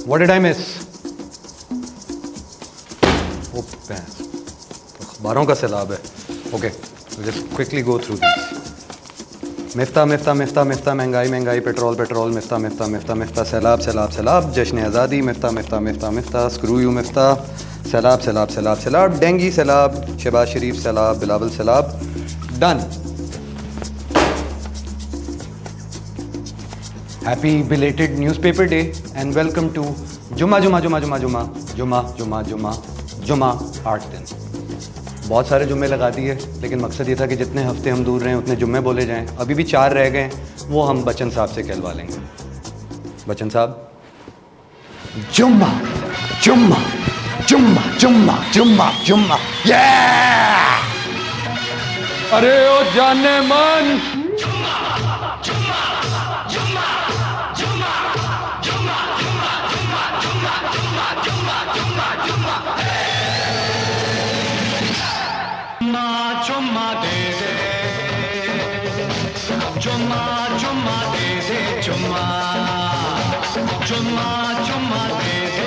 What did I miss? Oh, अखबारों का सैलाब है. Okay, let's quickly go through these. Miftah Miftah Miftah Miftah महंगाई महंगाई पेट्रोल पेट्रोल मिफ्ता मिफ्ता मिफ्ता मिफ्ता सैलाब सैलाब सैलाब जश्न आज़ादी मिफ्ता मिफ्ता मिफ्ता मिफ्ता स्क्रू यू मिफ्ता सैलाब सैलाब सैलाब सैलाब डेंगी सैलाब शहबाज शरीफ सैलाब बिलावल सैलाब. Done. Happy belated newspaper day and welcome to Juma Juma Juma Juma Juma Juma Juma Juma जुमा 8 दिन. बहुत सारे जुम्मे लगा दिए, लेकिन मकसद ये था कि जितने हफ्ते हम दूर रहें उतने जुम्मे बोले जाएं. अभी भी 4 रह गए, वो हम बच्चन साहब से कहलवा लेंगे. बच्चन साहब. जुम्मा जुम्मा जुम्मा जुम्मा जुम्मा जुम्मा. अरे ओ जाने मन. चुम्मा दे दे चुम्मा चुम्मा दे दे चुम्मा चुम्मा चुम्मा दे दे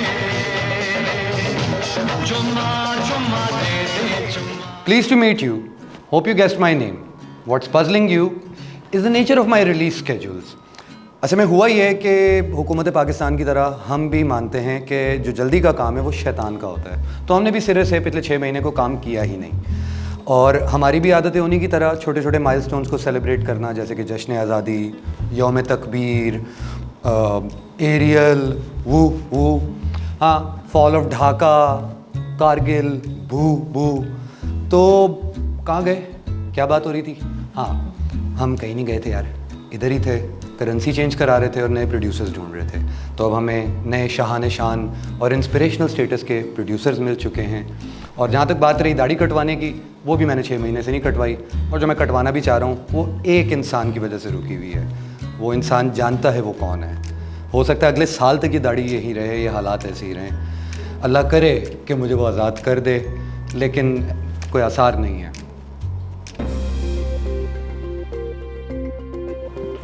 चुम्मा चुम्मा दे दे चुम्मा. Pleased to meet you. Hope you guessed my name. What's puzzling you is the nature of my release schedules. असल में हुआ ये है कि हुकूमत पाकिस्तान की तरह हम भी मानते हैं कि जो जल्दी का काम है वो शैतान का होता है. तो हमने भी सिरे से पिछले 6 महीने को काम किया ही नहीं. और हमारी भी आदत है उन्हीं की तरह छोटे छोटे माइलस्टोन्स को सेलिब्रेट करना, जैसे कि जश्न आज़ादी, यौम तकबीर, एरियल, वो हाँ, फॉल ऑफ ढाका, कारगिल, भू भू. तो कहाँ गए, क्या बात हो रही थी? हाँ, हम कहीं नहीं गए थे यार, इधर ही थे. करेंसी चेंज करा रहे थे और नए प्रोड्यूसर्स ढूंढ रहे थे. तो अब हमें नए शाहान शान और इंस्पिरेशनल स्टेटस के प्रोड्यूसर्स मिल चुके हैं. और जहाँ तक बात रही दाढ़ी कटवाने की, वो भी मैंने 6 महीने से नहीं कटवाई. और जो मैं कटवाना भी चाह रहा हूँ वो एक इंसान की वजह से रुकी हुई है. वो इंसान जानता है वो कौन है. हो सकता है अगले साल तक ये दाढ़ी यही रहे, ये हालात ऐसे ही रहें. अल्लाह करे कि मुझे वो आज़ाद कर दे, लेकिन कोई आसार नहीं है.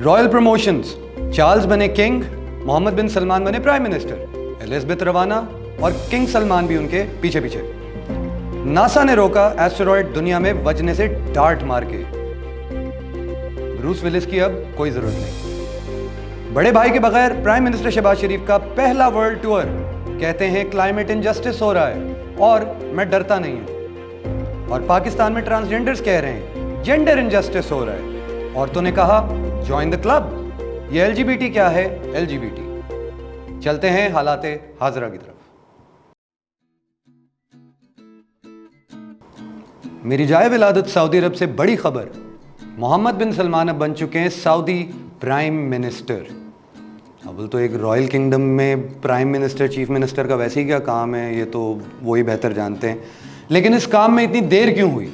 Royal promotions. चार्ल्स बने किंग, मोहम्मद बिन सलमान बने प्राइम मिनिस्टर, एलिज़ाबेथ रवाना और किंग सलमान भी उनके पीछे पीछे. नासा ने रोका एस्टेरॉयड दुनिया में बजने से डार्ट मार के. ब्रूस विलिस की अब कोई जरूरत नहीं. बड़े भाई के बगैर प्राइम मिनिस्टर शहबाज शरीफ का पहला वर्ल्ड टूर. कहते हैं क्लाइमेट इनजस्टिस हो रहा है और मैं डरता नहीं हूं. और पाकिस्तान में ट्रांसजेंडर्स कह रहे हैं जेंडर इनजस्टिस हो रहा है. और तूने कहा ज्वाइन द क्लब. ये एलजीबीटी क्या है? एलजीबीटी. चलते हैं हालाते हाजरा की तरफ. मेरी जाए विलादत सऊदी अरब से बड़ी खबर. मोहम्मद बिन सलमान अब बन चुके हैं सऊदी प्राइम मिनिस्टर. अव्वल तो एक रॉयल किंगडम में प्राइम मिनिस्टर चीफ मिनिस्टर का वैसे ही क्या काम है, ये तो वो ही बेहतर जानते हैं. लेकिन इस काम में इतनी देर क्यों हुई?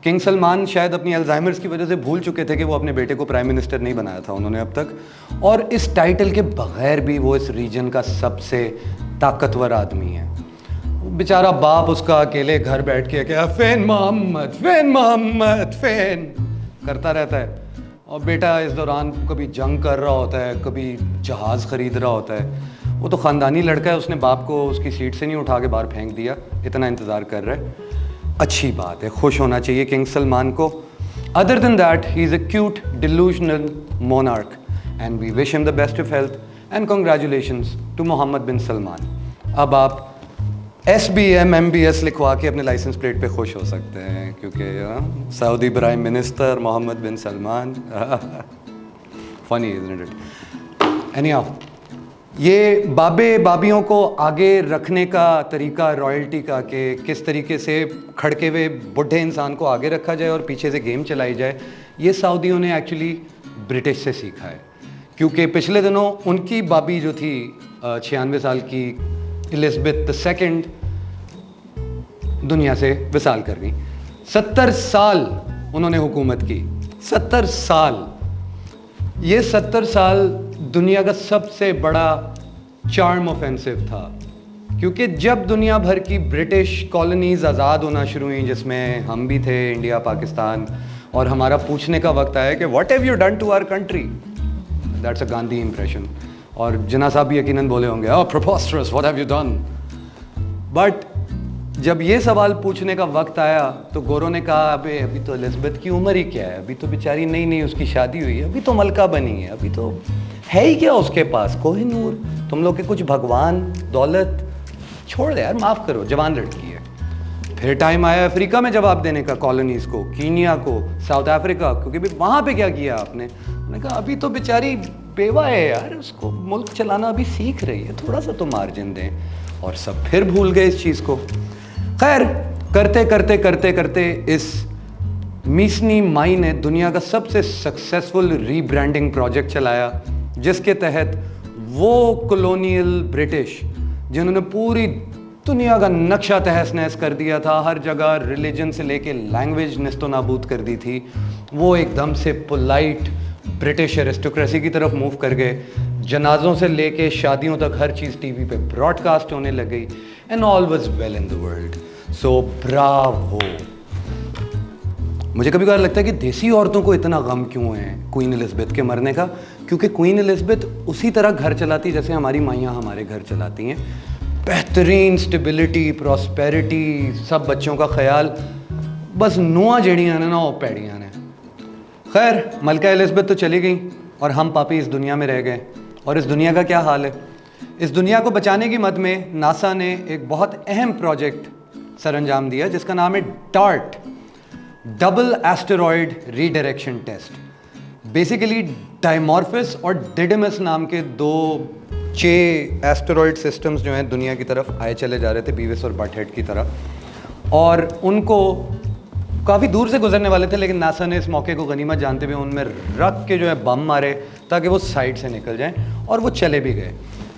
किंग सलमान शायद अपनी अल्जाइमर्स की वजह से भूल चुके थे कि वो अपने बेटे को प्राइम मिनिस्टर नहीं बनाया था उन्होंने अब तक. और इस टाइटल के बगैर भी वो इस रीजन का सबसे ताकतवर आदमी है. बेचारा बाप उसका अकेले घर बैठ के क्या फैन मोहम्मद फैन करता रहता है. और बेटा इस दौरान कभी जंग कर रहा होता है, कभी जहाज़ ख़रीद रहा होता है. वो तो ख़ानदानी लड़का है, उसने बाप को उसकी सीट से नहीं उठा के बाहर फेंक दिया. इतना इंतज़ार कर रहा है. अच्छी बात है, खुश होना चाहिए किंग सलमान को. Other than that he is a cute delusional monarch and we wish him the best of health and congratulations to Mohammed bin Salman. अब आप SBM MBS लिखवा के अपने लाइसेंस प्लेट पे खुश हो सकते हैं, क्योंकि Saudi prime minister Mohammed bin Salman. Funny isn't it? Anyhow, ये बाबे बाबियों को आगे रखने का तरीका रॉयल्टी का, कि किस तरीके से खड़के हुए बुढ़े इंसान को आगे रखा जाए और पीछे से गेम चलाई जाए, ये सऊदियों ने एक्चुअली ब्रिटिश से सीखा है. क्योंकि पिछले दिनों उनकी बाबी जो थी 96 साल की एलिज़ाबेथ II दुनिया से विसाल कर गई. 70 साल उन्होंने हुकूमत की. 70 साल. ये 70 साल दुनिया का सबसे बड़ा चार्म ऑफेंसिव था. क्योंकि जब दुनिया भर की ब्रिटिश कॉलोनीज आज़ाद होना शुरू हुई, जिसमें हम भी थे, इंडिया, पाकिस्तान, और हमारा पूछने का वक्त आया कि what have you done to our country, that's a Gandhi impression. और जिन्ना साहब भी यकीनन बोले होंगे, oh preposterous, what have you done. But जब ये सवाल पूछने का वक्त आया तो गोरों ने कहा, अबे अभी तो एलिज़ाबेथ की उम्र ही क्या है, अभी तो बेचारी नई नई उसकी शादी हुई है, अभी तो मलका बनी है, अभी तो है ही क्या उसके पास, कोहिनूर, तुम लोग के कुछ भगवान दौलत, छोड़ दे यार, माफ़ करो, जवान लड़की है। फिर टाइम आया अफ्रीका में जवाब देने का, कॉलोनीज़ को, कीनिया को, साउथ अफ्रीका, क्योंकि भाई वहाँ पे क्या किया आपने। उन्होंने कहा अभी तो बेचारी बेवा है यार, उसको मुल्क चलाना अभी सीख रही है, थोड़ा सा तो मार्जिन दें। और सब फिर भूल गए इस चीज़ को। खैर, करते करते करते करते इस मीसनी माई ने दुनिया का सबसे सक्सेसफुल रीब्रांडिंग प्रोजेक्ट चलाया, जिसके तहत वो कॉलोनियल ब्रिटिश जिन्होंने पूरी दुनिया का नक्शा तहस नहस कर दिया था, हर जगह रिलीजन से लेके लैंग्वेज नस्तो नाबूद कर दी थी, वो एकदम से पोलाइट ब्रिटिश एरिस्टोक्रेसी की तरफ मूव कर गए। जनाजों से लेके शादियों तक हर चीज़ टीवी पे ब्रॉडकास्ट होने लग गई, and all was well in the world. So Bravo. मुझे कभी कभार लगता है कि देसी औरतों को इतना गम क्यों है क्वीन एलिज़ाबेथ के मरने का, क्योंकि क्वीन एलिज़ाबेथ उसी तरह घर चलाती जैसे हमारी माइयाँ हमारे घर चलाती हैं। बेहतरीन स्टेबिलिटी, प्रॉस्पेरिटी, सब बच्चों का ख्याल, बस नुआ जड़ियाँ ने ना वो पैड़ियाँ ने। खैर, मलका एलिज़ाबेथ तो चली गई और हम पापी इस दुनिया में रह गए। और इस दुनिया का क्या हाल है? इस दुनिया को बचाने की मद में नासा ने एक बहुत अहम प्रोजेक्ट सर अंजाम दिया, जिसका नाम है DART, double asteroid redirection test. Basically Dimorphos और डिडिमस नाम के 6 एस्टेरॉयड सिस्टम्स जो हैं दुनिया की तरफ आए चले जा रहे थे, बीविस और बटहेड की तरह, और उनको काफ़ी दूर से गुजरने वाले थे, लेकिन नासा ने इस मौके को गनीमत जानते हुए उनमें रख के जो है बम मारे ताकि वो साइड से निकल जाएं, और वो चले भी गए।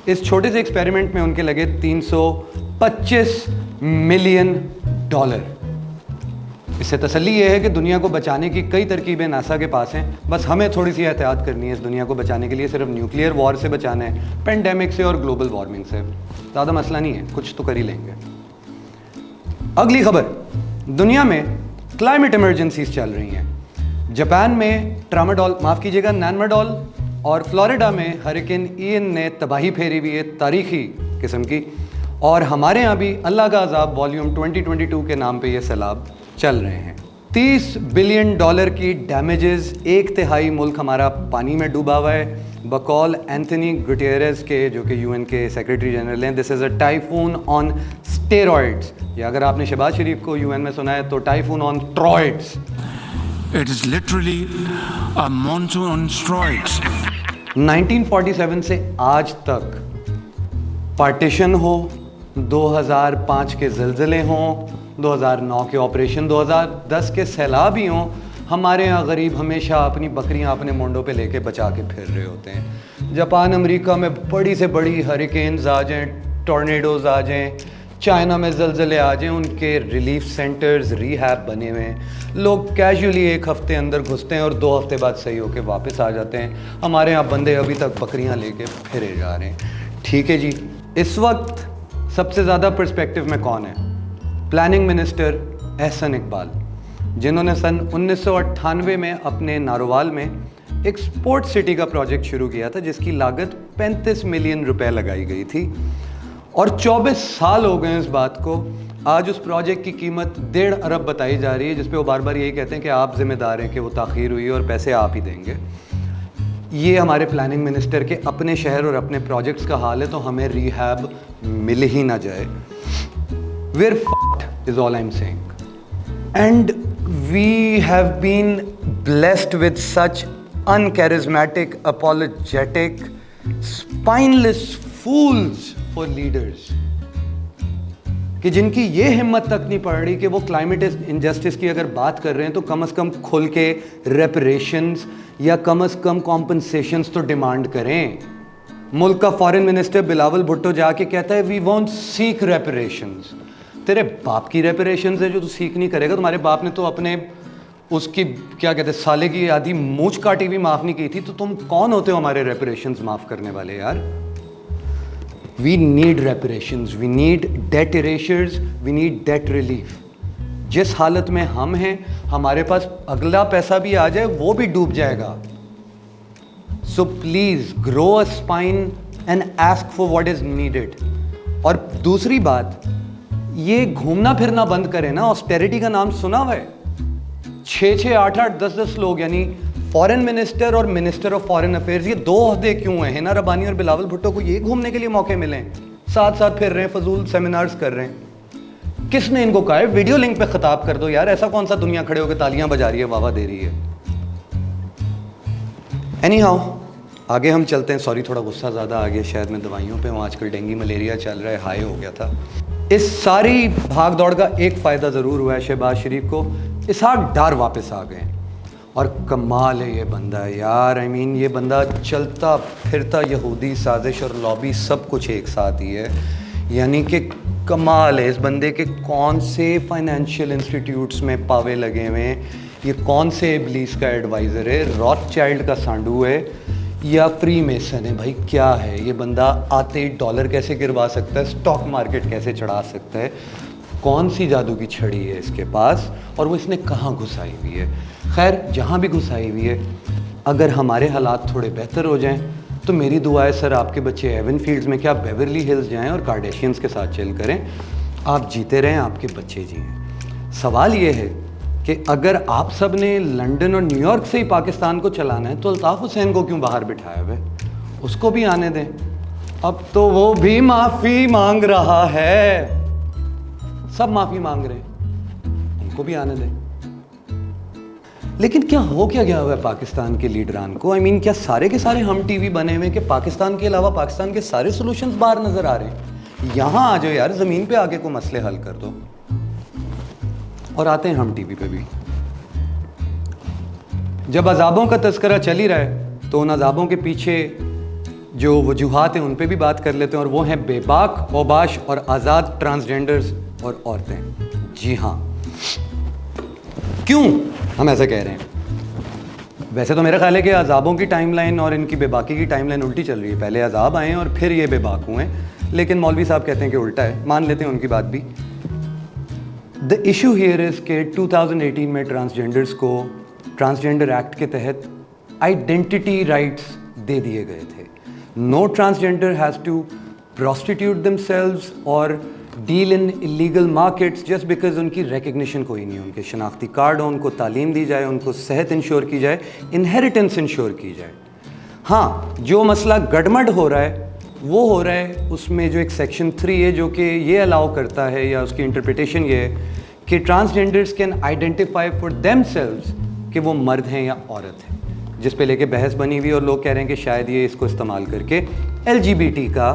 इस छोटे से एक्सपेरिमेंट में उनके लगे $325 मिलियन। इससे तसल्ली ये है कि दुनिया को बचाने की कई तरकीबें नासा के पास हैं, बस हमें थोड़ी सी एहतियात करनी है इस दुनिया को बचाने के लिए। सिर्फ न्यूक्लियर वॉर से बचाना है, पेंडेमिक से और ग्लोबल वार्मिंग से, ज़्यादा मसला नहीं है, कुछ तो कर ही लेंगे। अगली खबर, दुनिया में क्लाइमेट इमरजेंसीज चल रही हैं। जापान में ट्रामाडोल, माफ़ कीजिएगा नैनमाडोल, और फ्लोरिडा में हरिकेन इयन ने तबाही फेरी हुई है, तारीखी किस्म की। और हमारे यहाँ भी अल्लाह का अजाब वॉल्यूम 2022 के नाम पे ये सैलाब चल रहे हैं। $30 बिलियन की डैमेजेस, 1/3 मुल्क हमारा पानी में डूबा हुआ है। बकौल एंथनी गुटेरेस के, जो कि यूएन के सेक्रेटरी जनरल हैं, this is a typhoon on steroids, या अगर आपने शहबाज शरीफ को यूएन में सुना है तो typhoon on steroids. It is literally a monsoon on steroids. 1947 से आज तक पार्टीशन हो, 2005 के ज़लज़ले हों, 2009 के ऑपरेशन, 2010 के सैलाब ही हों, हमारे यहाँ गरीब हमेशा अपनी बकरियाँ अपने मुंडों पे लेके बचा के फिर रहे होते हैं। जापान अमेरिका में बड़ी से बड़ी हरिकेन्स आ जाएं, टॉर्नेडोज़ आ जाएं, चाइना में ज़लज़ले आ जाएं, उनके रिलीफ सेंटर्स, रिहैब बने हुए हैं। लोग कैजुअली 1 हफ्ते अंदर घुसते हैं और 2 हफ्ते बाद सही होकर वापस आ जाते हैं। हमारे यहाँ बंदे अभी तक बकरियाँ लेके फिरे जा रहे हैं। ठीक है जी, इस वक्त सबसे ज़्यादा पर्सपेक्टिव में कौन है? प्लानिंग मिनिस्टर एहसन इकबाल, जिन्होंने सन 1998 में अपने नारोवाल में एक स्पोर्ट्स सिटी का प्रोजेक्ट शुरू किया था, जिसकी लागत 35 मिलियन रुपए लगाई गई थी, और 24 साल हो गए इस बात को। आज उस प्रोजेक्ट की कीमत 1.5 अरब बताई जा रही है, जिस पे वो बार बार यही कहते हैं कि आप जिम्मेदार हैं कि वो ताख़ीर हुई और पैसे आप ही देंगे। ये हमारे प्लानिंग मिनिस्टर के अपने शहर और अपने प्रोजेक्ट्स का हाल है, तो हमें रिहैब मिल ही ना जाए। We're fucked is all I'm saying. And we have been blessed with such uncharismatic, apologetic, spineless fools for leaders कि जिनकी ये हिम्मत तक नहीं पड़ रही कि वो क्लाइमेट इनजस्टिस की अगर बात कर रहे हैं तो कम से कम खुल के रेपरेशंस या कम से कम कॉम्पनसेशंस तो डिमांड करें। मुल्क का फॉरेन मिनिस्टर बिलावल भुट्टो जाके कहता है वी वॉन्ट सीक रेपरेशंस। तेरे बाप की रेपरेशंस है जो तू सीख नहीं करेगा। तुम्हारे बाप ने तो अपने उसकी क्या कहते हैं साले की आधी मूंछ काटी भी माफ़ नहीं की थी, तो तुम कौन होते हो हमारे रेपरेशंस माफ़ करने वाले यार? We need reparations, we need debt erasures, we need debt relief. जिस हालत में हम हैं, हमारे पास अगला पैसा भी आ जाए वो भी डूब जाएगा। So please grow a spine, and ask for what is needed. और दूसरी बात, ये घूमना फिरना बंद करें ना। ऑस्टेरिटी का नाम सुना हुआ है? 6-6, 8-8, 10-10 लोग, यानी फॉरेन मिनिस्टर और मिनिस्टर ऑफ फॉरेन अफेयर्स, ये 2 ओहदे क्यों हैं? हिना रब्बानी और बिलावल भुट्टो को ये घूमने के लिए मौके मिले हैं, साथ साथ फिर रहे हैं, फजूल सेमिनार्स कर रहे हैं। किसने इनको कहा है वीडियो लिंक पे खिताब कर दो यार? ऐसा कौन सा दुनिया खड़े होकर तालियां बजा रही है, वाह वाह दे रही है? एनी हाउ, आगे हम चलते हैं। सॉरी, थोड़ा गुस्सा ज़्यादा आ गया, शायद मैं दवाइयों पे हूँ आजकल, डेंगू मलेरिया चल रहा है, हाई हो गया था। इस सारी भाग दौड़ का एक फ़ायदा ज़रूर हुआ है शहबाज शरीफ को, इसहाक डार वापस आ गए। और कमाल है ये बंदा यार, आई मीन ये बंदा चलता फिरता यहूदी साजिश और लॉबी सब कुछ एक साथ ही है। यानी कि कमाल है इस बंदे के। कौन से फाइनेंशियल इंस्टीट्यूट्स में पावे लगे हुए हैं, ये कौन से इब्लीस का एडवाइज़र है, रॉथचाइल्ड का सांडू है या फ्री मेसन है? भाई क्या है ये बंदा? आते डॉलर कैसे गिरवा सकता है, स्टॉक मार्केट कैसे चढ़ा सकता है, कौन सी जादू की छड़ी है इसके पास, और वो इसने कहाँ घुसाई हुई है? खैर, जहाँ भी घुसाई हुई है, अगर हमारे हालात थोड़े बेहतर हो जाएं तो मेरी दुआ है सर आपके बच्चे एवन फील्ड्स में क्या बेवरली हिल्स जाएं और कार्डेशियंस के साथ चिल करें। आप जीते रहें, आपके बच्चे जिएं। सवाल ये है कि अगर आप सब ने लंदन और न्यूयॉर्क से ही पाकिस्तान को चलाना है तो अल्ताफ़ हुसैन को क्यों बाहर बिठाया हुआ है? उसको भी आने दें। अब तो वो भी माफ़ी मांग रहा है, सब माफ़ी मांग रहे हैं, उनको भी आने दें। लेकिन क्या हो क्या गया हुआ है पाकिस्तान के लीडरान को? आई मीन क्या सारे के सारे हम टीवी बने हुए कि पाकिस्तान के अलावा पाकिस्तान के सारे सॉल्यूशंस बाहर नज़र आ रहे हैं? यहाँ आ जाओ यार, ज़मीन पे आके कोई मसले हल कर दो। और आते हैं हम टीवी पे भी। जब अजाबों का तस्करा चल ही रहा है तो उन अजाबों के पीछे जो वजूहात हैं उन पे भी बात कर लेते हैं, और वो हैं बेबाक, औबाश और आज़ाद ट्रांसजेंडर्स और औरतें। जी हाँ, क्यों हम ऐसा कह रहे हैं? वैसे तो मेरा ख्याल है कि अजाबों की टाइमलाइन और इनकी बेबाकी की टाइमलाइन उल्टी चल रही है। पहले अजाब आए और फिर ये बेबाक हुए, लेकिन मौलवी साहब कहते हैं कि उल्टा है। मान लेते हैं उनकी बात भी। द इशू हियर इज़ के 2018 में ट्रांसजेंडर्स को ट्रांसजेंडर एक्ट के तहत आइडेंटिटी राइट्स दे दिए गए थे। No transgender has to prostitute themselves और deal in illegal markets just because उनकी रिकग्निशन कोई नहीं, उनके शनाख्ती कार्ड हो, उनको तालीम दी जाए, उनको सेहत इंश्योर की जाए, इनहेरिटेंस इंश्योर की जाए। हाँ, जो मसला गड़मड़ हो रहा है वो हो रहा है उसमें जो एक सेक्शन 3 है जो कि ये अलाउ करता है, या उसकी इंटरप्रिटेशन ये है कि transgenders can identify for themselves कि वो मर्द हैं या औरत हैं, जिस पे लेके बहस बनी हुई और लोग कह रहे हैं कि शायद ये इसको इस्तेमाल करके LGBT का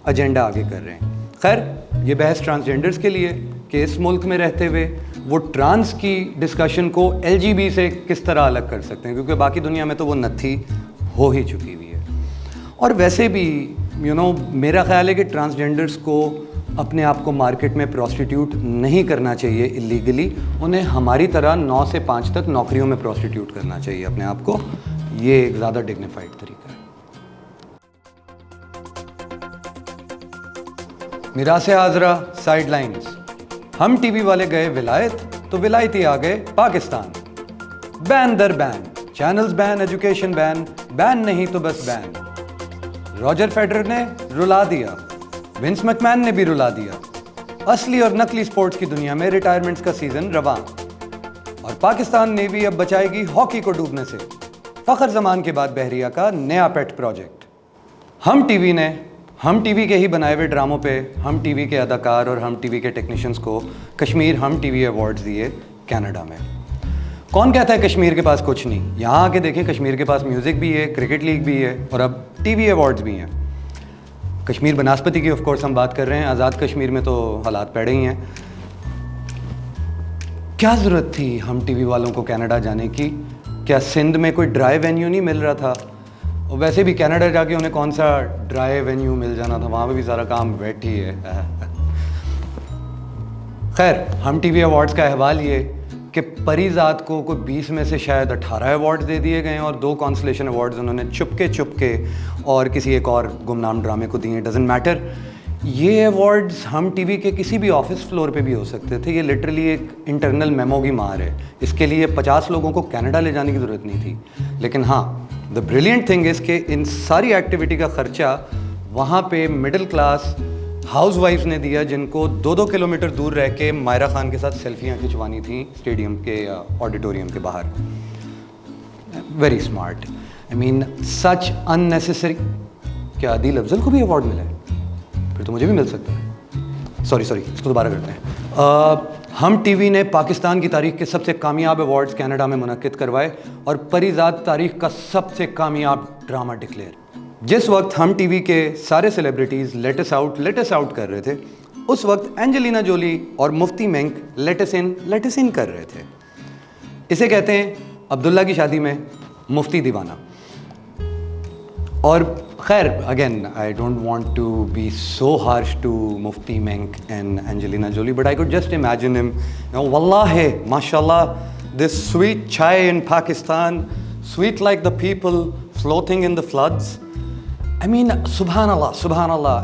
एजेंडा आगे कर रहे हैं। खैर, ये बहस ट्रांसजेंडर्स के लिए कि इस मुल्क में रहते हुए वो ट्रांस की डिस्कशन को LGB से किस तरह अलग कर सकते हैं, क्योंकि बाकी दुनिया में तो वो नत्थी हो ही चुकी हुई है। और वैसे भी मेरा ख्याल है कि ट्रांसजेंडर्स को अपने आप को मार्केट में प्रोस्टिट्यूट नहीं करना चाहिए इलीगली। उन्हें हमारी तरह 9 से 5 तक नौकरियों में प्रोस्टिट्यूट करना चाहिए अपने आप को। ये एक ज़्यादा डिग्निफाइड तरीका है। मिरासे हाजरा साइडलाइंस। हम टीवी वाले गए विलायत तो विलायती आ गए पाकिस्तान। बैन दर ban, channels ban, education ban, ban नहीं तो बस बैन। रॉजर फेडरर ने रुला दिया, विंस मैकमैन ने भी रुला दिया। असली और नकली स्पोर्ट्स की दुनिया में रिटायरमेंट्स का सीजन रवां, और पाकिस्तान नेवी अब बचाएगी हॉकी को डूबने से। फखर जमान के बाद बहरिया का नया पेट प्रोजेक्ट। हम टीवी के ही बनाए हुए ड्रामों पे हम टीवी के अदाकार और हम टीवी के टेक्नीशियंस को कश्मीर हम टीवी अवार्ड्स दिए कनाडा में। कौन कहता है कश्मीर के पास कुछ नहीं? यहाँ आके देखें, कश्मीर के पास म्यूज़िक भी है, क्रिकेट लीग भी है और अब टीवी अवार्ड्स भी हैं। कश्मीर बनास्पति की ऑफ कोर्स हम बात कर रहे हैं, आज़ाद कश्मीर में तो हालात पैड़े ही हैं। क्या ज़रूरत थी हम टीवी वालों को कनाडा जाने की? क्या सिंध में कोई ड्राई वेन्यू नहीं मिल रहा था? और वैसे भी कनाडा जाके उन्हें कौन सा ड्राई वेन्यू मिल जाना था, वहाँ पे भी सारा काम वेट ही है। खैर, हम टीवी अवार्ड्स का अहवाल ये कि परिजात को कोई 20 में से शायद 18 अवार्ड्स दे दिए गए हैं और 2 कॉन्सलेशन अवार्ड्स उन्होंने चुपके और किसी एक और गुमनाम ड्रामे को दिए। Doesn't matter. ये अवार्ड्स हम टीवी के किसी भी ऑफिस फ्लोर पे भी हो सकते थे। ये लिटरली एक इंटरनल मेमो की मार है। इसके लिए 50 लोगों को कनाडा ले जाने की ज़रूरत नहीं थी। लेकिन हाँ, द ब्रिलियंट थिंग इज़ कि इन सारी एक्टिविटी का खर्चा वहाँ पे मिडिल क्लास हाउसवाइफ्स ने दिया जिनको 2-2 किलोमीटर दूर रह के मायरा खान के साथ सेल्फियाँ खिंचवानी थी स्टेडियम के ऑडिटोरियम के बाहर। Very smart. I mean such unnecessary. क्या आदिल अफजल को भी अवार्ड मिला है? फिर तो मुझे भी मिल सकता है। सॉरी इसको दोबारा करते हैं। हम टीवी ने पाकिस्तान की तारीख के सबसे कामयाब अवार्ड्स कनाडा में मुनक्किद करवाए और परिजात तारीख का सबसे कामयाब ड्रामा डिक्लेयर। जिस वक्त हम टीवी के सारे सेलिब्रिटीज़ लेट अस आउट कर रहे थे, उस वक्त एंजेलिना जोली और मुफ्ती मेंक लेट अस इन कर रहे थे। इसे कहते हैं अब्दुल्ला की शादी में मुफ्ती दीवाना। और खैर, again I don't want to be so harsh to Mufti Menk and Angelina Jolie, but I could just imagine him, वल्लाह माशाल्लाह, दिस स्वीट चाय इन Pakistan, sweet like the people floating in the floods. I mean, subhanallah, subhanallah.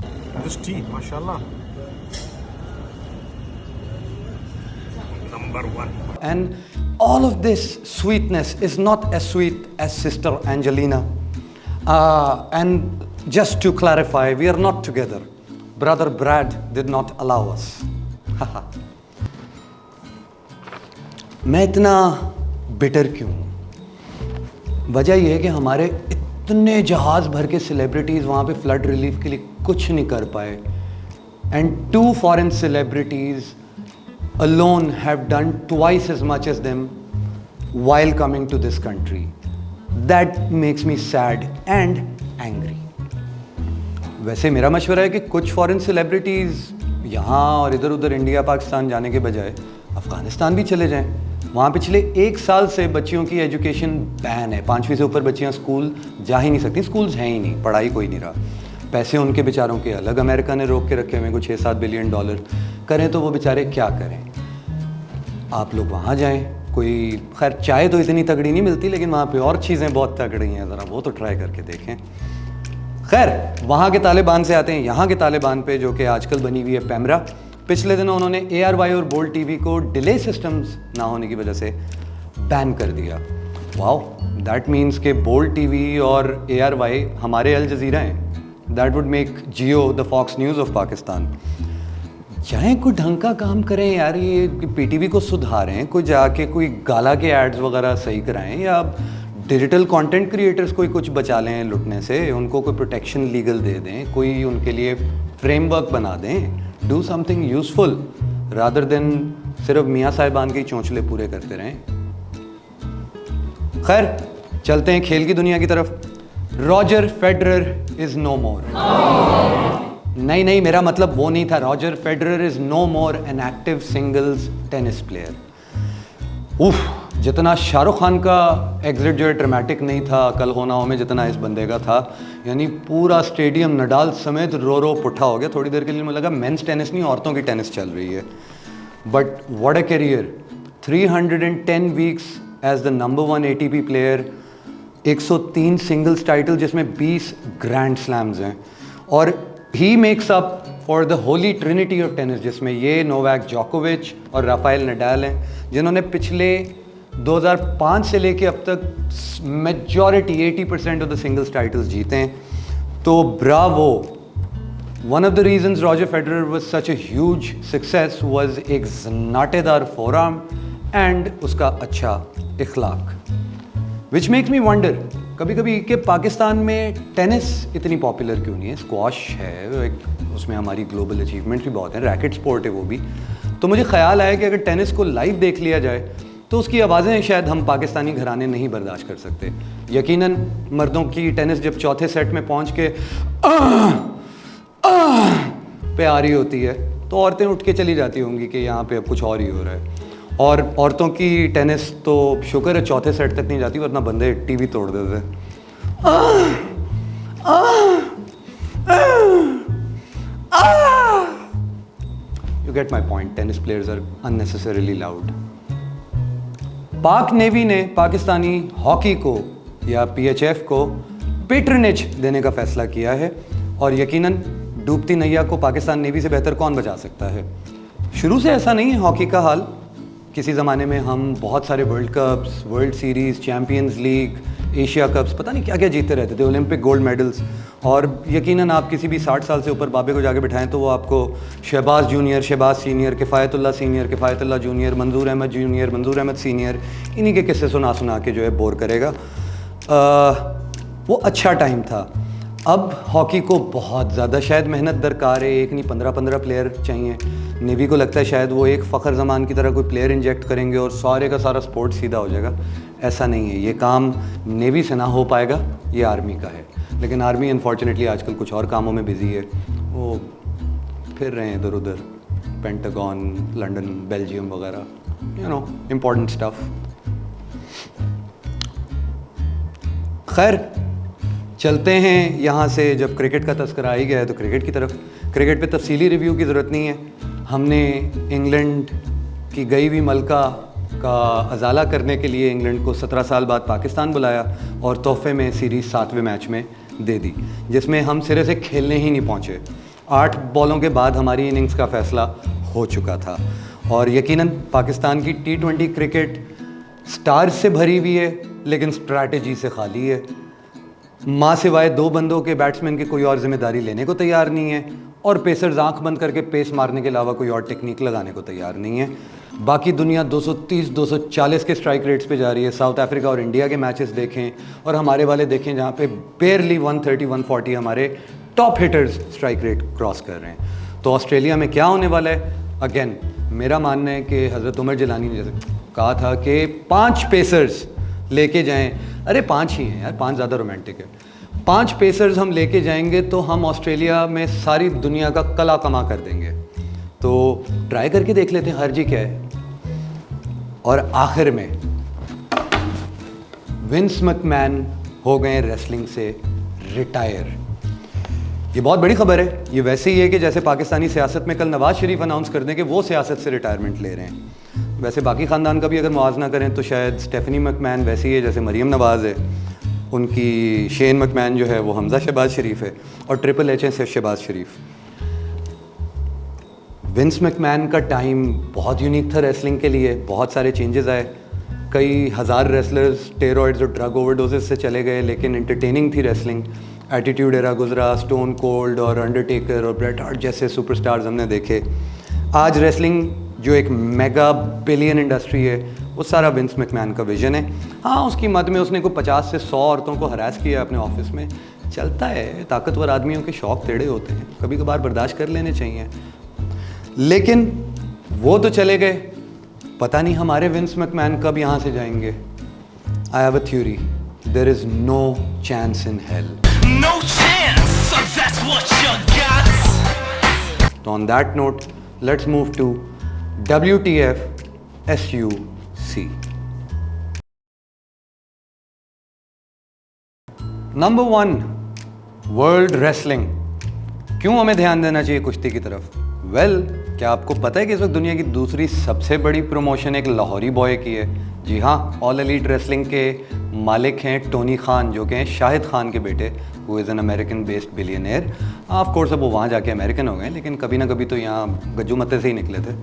This tea, mashallah. Number one. And all of this sweetness is not as sweet as Sister Angelina. And just to clarify, we are not together. Brother Brad did not allow us. मैं इतना bitter क्यों? वजह यह है कि हमारे इतने जहाज़ भर के सेलिब्रिटीज़ वहाँ पे फ्लड रिलीफ के लिए कुछ नहीं कर पाए, and 2 foreign celebrities alone have done twice as much as them while coming to this country. That makes me sad and angry. वैसे मेरा मशवरा है कि कुछ फॉरेन सेलिब्रिटीज़ यहाँ और इधर उधर इंडिया पाकिस्तान जाने के बजाय अफ़गानिस्तान भी चले जाएं। वहाँ पिछले 1 साल से बच्चियों की एजुकेशन बैन है। 5वीं से ऊपर बच्चियाँ स्कूल जा ही नहीं सकती, स्कूल्स हैं ही नहीं, पढ़ाई कोई नहीं रहा। पैसे उनके बेचारों के अलग अमेरिका ने रोक के रखे हुए, कुछ 6-7 बिलियन डॉलर। करें तो वो बेचारे क्या करें? आप लोग वहाँ जाएं, कोई खैर चाय तो इतनी तगड़ी नहीं मिलती, लेकिन वहाँ पे और चीज़ें बहुत तगड़ी हैं, ज़रा वो तो ट्राई करके देखें। खैर, वहाँ के तालिबान से आते हैं यहाँ के तालिबान पे, जो कि आजकल बनी हुई है पैमरा। पिछले दिनों उन्होंने ARY और बोल्ट टीवी को डिले सिस्टम्स ना होने की वजह से बैन कर दिया। वाओ, दैट मीन्स के बोल्ट टीवी और ARY हमारे अल जज़ीरा हैं। That would make Geo the Fox News of Pakistan. चाहे कोई ढंग का काम करें यार, ये PTV को सुधारें, कोई जाके कोई गाला के एड्स वगैरह सही कराएं, या डिजिटल कंटेंट क्रिएटर्स कोई कुछ बचा लें लुटने से, उनको कोई प्रोटेक्शन लीगल दे दें, कोई उनके लिए फ्रेमवर्क बना दें। Do something useful rather than सिर्फ मियाँ साहिबान के चोंचले पूरे करते रहें। खैर, चलते हैं खेल की दुनिया की तरफ। Roger Federer is no more. नहीं, मेरा मतलब वो नहीं था। Roger Federer is no more an active singles tennis player. उफ, जितना शाहरुख खान का एग्जिट जो है ड्रामेटिक नहीं था कल हो ना हो में, जितना इस बंदे का था, यानी पूरा स्टेडियम नडाल समेत रो पुट्ठा हो गया। थोड़ी देर के लिए मुझे लगा मेंस टेनिस नहीं, औरतों की टेनिस चल रही है। But what a career, 310 weeks as the number 1 ATP player, 103 singles title जिसमें 20 ग्रैंड स्लैम्स हैं, और he makes up for the holy trinity of tennis, जिसमें ये नोवाक जोकोविच और राफेल नडाल हैं, जिन्होंने पिछले 2005 से लेके अब तक majority 80% of the singles titles जीते हैं। तो Bravo. One of the reasons Roger Federer was such a huge success was एक नाटेदार फोरआर्म एंड उसका अच्छा इखलाक, विच मेक्स मी वंडर कभी कभी कि पाकिस्तान में टेनिस इतनी पॉपुलर क्यों नहीं है। स्क्वॉश है एक, उसमें हमारी ग्लोबल अचीवमेंट्स भी बहुत हैं, रैकेट स्पोर्ट है वो भी। तो मुझे ख्याल आया कि अगर टेनिस को लाइव देख लिया जाए तो उसकी आवाज़ें शायद हम पाकिस्तानी घराने नहीं बर्दाश्त कर सकते। यकीनन मर्दों की टेनिस जब चौथे सेट में पहुंच के पे आ रही होती है तो औरतें उठ के चली जाती होंगी कि यहाँ पे अब कुछ और ही हो रहा है। और औरतों की टेनिस तो शुक्र है चौथे सेट तक नहीं जाती, वरना बंदे टीवी तोड़ देते। You get my point. Tennis players are unnecessarily loud. पाक नेवी ने पाकिस्तानी हॉकी को या PHF को पेट्रनेज देने का फैसला किया है, और यकीनन डूबती नैया को पाकिस्तान नेवी से बेहतर कौन बचा सकता है। शुरू से ऐसा नहीं है हॉकी का हाल। किसी ज़माने में हम बहुत सारे world cups, world series, champions league, Asia cups, पता नहीं क्या क्या जीतते रहते थे, ओलंपिक गोल्ड मेडल्स। और यकीनन आप किसी भी 60 साल से ऊपर बाबे को जाके बिठाएं तो वो आपको Shahbaz junior, Shahbaz senior, Kifayatullah senior, Kifayatullah junior, Manzoor Ahmed junior, Manzoor Ahmad senior, इन्हीं के किस्से सुना सुना के जो है बोर करेगा। वो अच्छा टाइम था। अब हॉकी को बहुत ज़्यादा शायद मेहनत दरकार है, एक नहीं 15-15 प्लेयर चाहिए। नेवी को लगता है शायद वो एक फ़खर ज़मान की तरह कोई प्लेयर इंजेक्ट करेंगे और सारे का सारा स्पोर्ट सीधा हो जाएगा। ऐसा नहीं है, ये काम नेवी से ना हो पाएगा, ये आर्मी का है। लेकिन आर्मी अनफॉर्चुनेटली आजकल कुछ और कामों में बिजी है, वो फिर रहे हैं इधर उधर, पेंटागन, लंदन, बेल्जियम वगैरह, यू नो, इम्पोर्टेंट स्टफ। खैर चलते हैं यहाँ से, जब क्रिकेट का तस्करा आ ही गया है तो क्रिकेट की तरफ। क्रिकेट पे तफसीली रिव्यू की ज़रूरत नहीं है। हमने इंग्लैंड की गई हुई मलका का अजाला करने के लिए इंग्लैंड को 17 साल बाद पाकिस्तान बुलाया और तोहफे में सीरीज़ 7वें मैच में दे दी, जिसमें हम सिरे से खेलने ही नहीं पहुँचे। 8 बॉलों के बाद हमारी इनिंग्स का फ़ैसला हो चुका था। और यकीनन पाकिस्तान की T20 क्रिकेट स्टार्स से भरी हुई है लेकिन स्ट्रैटेजी से खाली है। माँ सिवाय 2 बंदों के बैट्समैन की कोई और जिम्मेदारी लेने को तैयार नहीं है और पेसर्स आंख बंद करके पेस मारने के अलावा कोई और टेक्निक लगाने को तैयार नहीं है। बाकी दुनिया 230-240 के स्ट्राइक रेट्स पे जा रही है। साउथ अफ्रीका और इंडिया के मैचेस देखें और हमारे वाले देखें जहाँ पे बेयरली 130-140 हमारे top hitters strike rate cross कर रहे हैं। तो ऑस्ट्रेलिया में क्या होने वाला है? अगेन मेरा मानना है कि हज़रत उमर जिलानी ने जैसे कहा था कि 5 पेसर्स लेके जाएं। अरे 5 ही हैं यार, 5 ज़्यादा रोमांटिक है। 5 पेसर्स हम लेके जाएंगे तो हम ऑस्ट्रेलिया में सारी दुनिया का कला कमा कर देंगे। तो ट्राई करके देख लेते हैं, हर्जी क्या है। और आखिर में विंस मैकमैन हो गए रेसलिंग से रिटायर। ये बहुत बड़ी खबर है। ये वैसे ही है कि जैसे पाकिस्तानी सियासत में कल नवाज शरीफ अनाउंस कर दें कि वो सियासत से रिटायरमेंट ले रहे हैं, वैसे बाकी ख़ानदान का भी अगर मुआवजा करें तो शायद स्टेफनी मैकमैन वैसे ही है जैसे मरीम नवाज़ है, उनकी शेन मैकमैन जो है वो हमज़ा शहबाज शरीफ है और ट्रिपल एच है शहबाज शरीफ। विंस मैकमैन का टाइम बहुत यूनिक था रेसलिंग के लिए। बहुत सारे चेंजेस आए, कई हज़ार रेसलर्स स्टेरॉइड्स और ड्रग ओवरडोजेस से चले गए, लेकिन एंटरटेनिंग थी रेसलिंग। एटीट्यूड एरा गुजरा, स्टोन कोल्ड और अंडरटेकर और ब्रेट हार्ट जैसे सुपरस्टार्स हमने देखे। आज रेसलिंग जो एक मेगा बिलियन इंडस्ट्री है वो सारा विंस मैकमैन का विजन है। हाँ, उसकी मद में उसने को 50 से 100 औरतों को हरास किया अपने ऑफिस में, चलता है। ताकतवर आदमियों के शौक टेढ़े होते हैं, कभी कभार बर्दाश्त कर लेने चाहिए। लेकिन वो तो चले गए, पता नहीं हमारे विंस मैकमैन कब यहाँ से जाएंगे। I have a theory, there is no chance in hell. No chance, so that's what you got. तो on that note let's move to WTF SUC। Number 1, world wrestling. क्यों हमें ध्यान देना चाहिए कुश्ती की तरफ? वेल, क्या आपको पता है कि इस वक्त दुनिया की दूसरी सबसे बड़ी प्रमोशन एक लाहौरी बॉय की है? जी हाँ, ऑल एलीट रेसलिंग के मालिक हैं टोनी खान, जो कि हैं शाहिद खान के बेटे, who is an American based billionaire. Of course अब वो वहाँ जाके अमेरिकन हो गए, लेकिन कभी ना कभी तो यहाँ गज्जू मत्ते से ही निकले थे।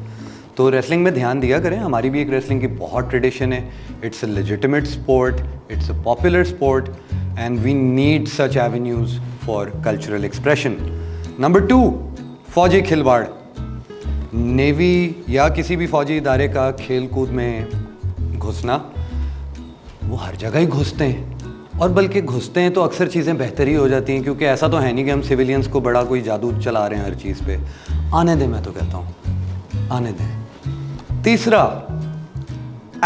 तो रेसलिंग में ध्यान दिया करें, हमारी भी एक रेसलिंग की बहुत ट्रेडिशन है। It's a legitimate sport, it's a popular sport and we need such avenues for cultural expression. Number 2, फौजी खिलवाड़। नेवी या किसी भी फौजी इदारे का खेल कूद में घुसना, वो हर जगह ही घुसते हैं, और बल्कि घुसते हैं तो अक्सर चीज़ें बेहतर ही हो जाती हैं, क्योंकि ऐसा तो है नहीं कि हम सिविलियंस को बड़ा कोई जादू चला रहे हैं हर चीज़ पे। आने दें, मैं तो कहता हूँ आने दें। तीसरा,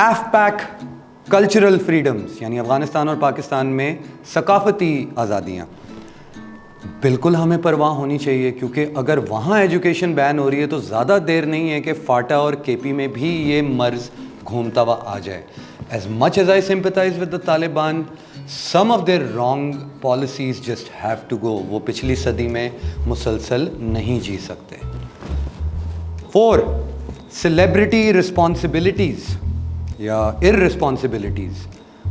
AFPAC कल्चरल फ्रीडम्स, यानी अफ़गानिस्तान और पाकिस्तान में सकाफती आज़ादियाँ। बिल्कुल हमें परवाह होनी चाहिए, क्योंकि अगर वहाँ एजुकेशन बैन हो रही है तो ज़्यादा देर नहीं है कि फाटा और केपी में भी ये मर्ज़ घूमता हुआ आ जाए। As much as I sympathize with the Taliban, some of their wrong policies just have to go. वो पिछली सदी में मुसलसल नहीं जी सकते। 4, celebrity responsibilities या irresponsibilities।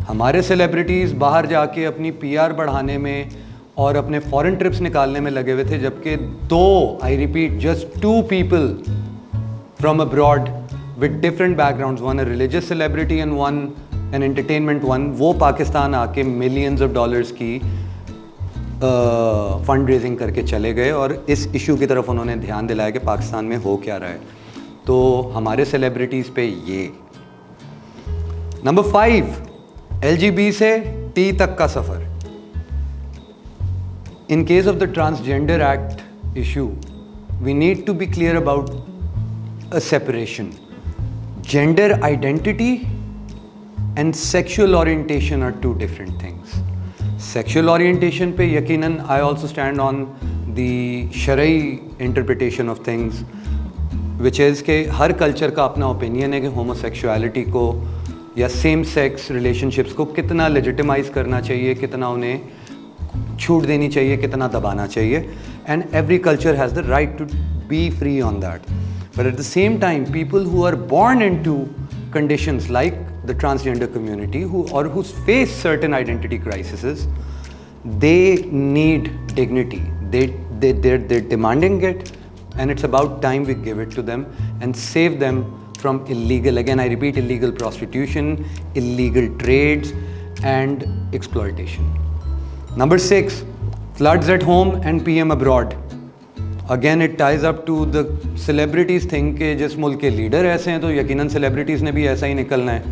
हमारे सेलिब्रिटीज़ बाहर जाके अपनी PR बढ़ाने में और अपने फॉरेन ट्रिप्स निकालने में लगे हुए थे, जबकि 2, I repeat, just 2 people from abroad with different backgrounds, one a religious celebrity and one and entertainment one, वो पाकिस्तान आके मिलियंस ऑफ डॉलर्स की फंड रेजिंग करके चले गए और इस इशू की तरफ उन्होंने ध्यान दिलाया कि पाकिस्तान में हो क्या रहा है। तो हमारे सेलिब्रिटीज़ पे ये। नंबर 5, LGB से T तक का सफ़र। In case of the Transgender Act issue, we need to be clear about a separation. Gender identity and sexual orientation are two different things. Sexual orientation पे यकीनन I also stand on the शरई interpretation of things, which is कि हर culture का अपना opinion है कि homosexuality को या same sex relationships को कितना लेजिटिमाइज करना चाहिए, कितना उन्हें छूट देनी चाहिए, कितना दबाना चाहिए, and every culture has the right to be free on that. But at the same time people who are born into conditions like the transgender community who face certain identity crises, they need dignity. They're demanding it, and it's about time we give it to them and save them from illegal, again I repeat, illegal prostitution, illegal trades and exploitation. Number 6, floods at home and PM abroad. Again it ties up to the celebrities thing कि जिस मुल्क के leader ऐसे हैं तो यकीनन celebrities ने भी ऐसा ही निकलना है.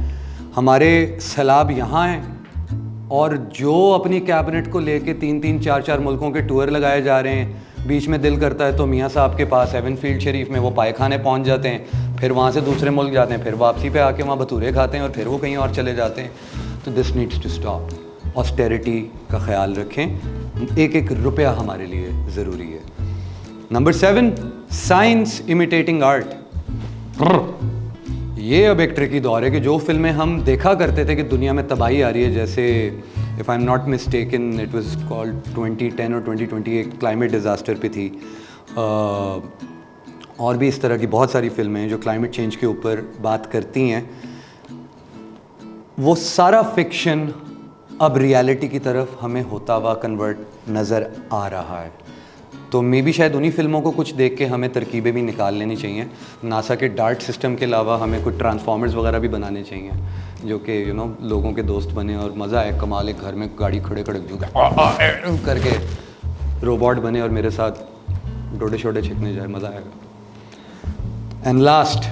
हमारे सैलाब यहाँ हैं और जो अपनी कैबिनेट को लेके 3-3, 4-4 मुल्कों के टूर लगाए जा रहे हैं, बीच में दिल करता है तो मियाँ साहब के पास एवनफील्ड शरीफ में वो पायखाने पहुँच जाते हैं, फिर वहाँ से दूसरे मुल्क जाते हैं, फिर वापसी पे आके वहाँ भटूरे खाते हैं और फिर वो कहीं और चले जाते हैं. तो this needs to stop. Austerity का ख्याल रखें, एक एक रुपया हमारे लिए ज़रूरी है. Number 7, science imitating art. ये अब एक ट्रिकी दौर है कि जो फिल्में हम देखा करते थे कि दुनिया में तबाही आ रही है, जैसे if I am not mistaken it was called 2010 और 2020 एक क्लाइमेट डिज़ास्टर पे थी, और भी इस तरह की बहुत सारी फिल्में हैं जो क्लाइमेट चेंज के ऊपर बात करती हैं. वो सारा फिक्शन अब रियलिटी की तरफ हमें होता हुआ कन्वर्ट नज़र आ रहा है. तो मे बी शायद उन्हीं फिल्मों को कुछ देख के हमें तरकीबें भी निकाल लेनी चाहिए. नासा के डार्ट सिस्टम के अलावा हमें कुछ ट्रांसफॉर्मर्स वगैरह भी बनाने चाहिए जो कि लोगों के दोस्त बने और मज़ा आए. कमाल एक घर में गाड़ी खड़े करके रोबोट बने और मेरे साथ डोडे शोडे छिकने जाए, मज़ा आएगा. And last,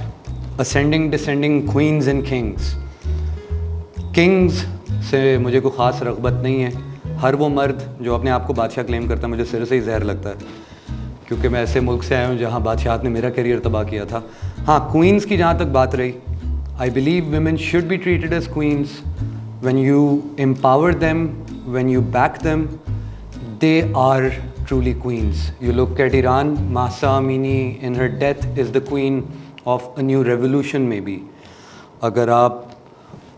ascending descending queen's and Kings. Kings से मुझे कोई ख़ास रग़बत नहीं है. हर वो मर्द जो अपने आप को बादशाह क्लेम करता है मुझे सिर से ही जहर लगता है, क्योंकि मैं ऐसे मुल्क से आया हूँ जहाँ बादशाहत ने मेरा करियर तबाह किया था. हाँ, क्वींस की जहाँ तक बात रही, I believe women should be treated as queens. When you empower them, when you back them, they are truly queens. You look at Iran, Mahsa Amini in her death is the queen of a new revolution maybe. अगर आप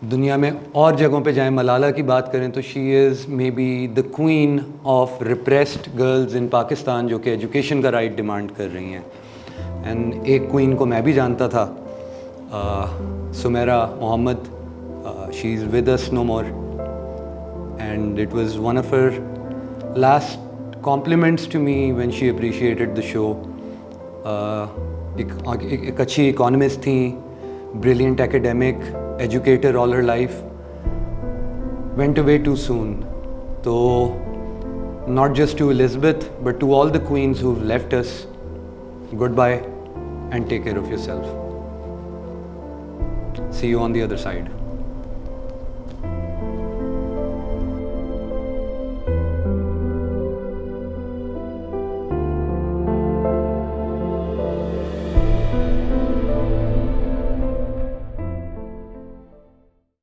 दुनिया में और जगहों पे जाएं, मलाला की बात करें तो she is may be the queen of repressed girls in Pakistan जो कि एजुकेशन का राइट डिमांड कर रही हैं. एंड एक क्वीन को मैं भी जानता था, Sumera Mohammad. She is with us no more and it was one of her last compliments to me when she appreciated the show. एक अच्छी इकोनॉमिस्ट थी, brilliant academic, educator all her life, went away too soon. So not just to Elizabeth but to all the queens who've left us, goodbye and take care of yourself. See you on the other side.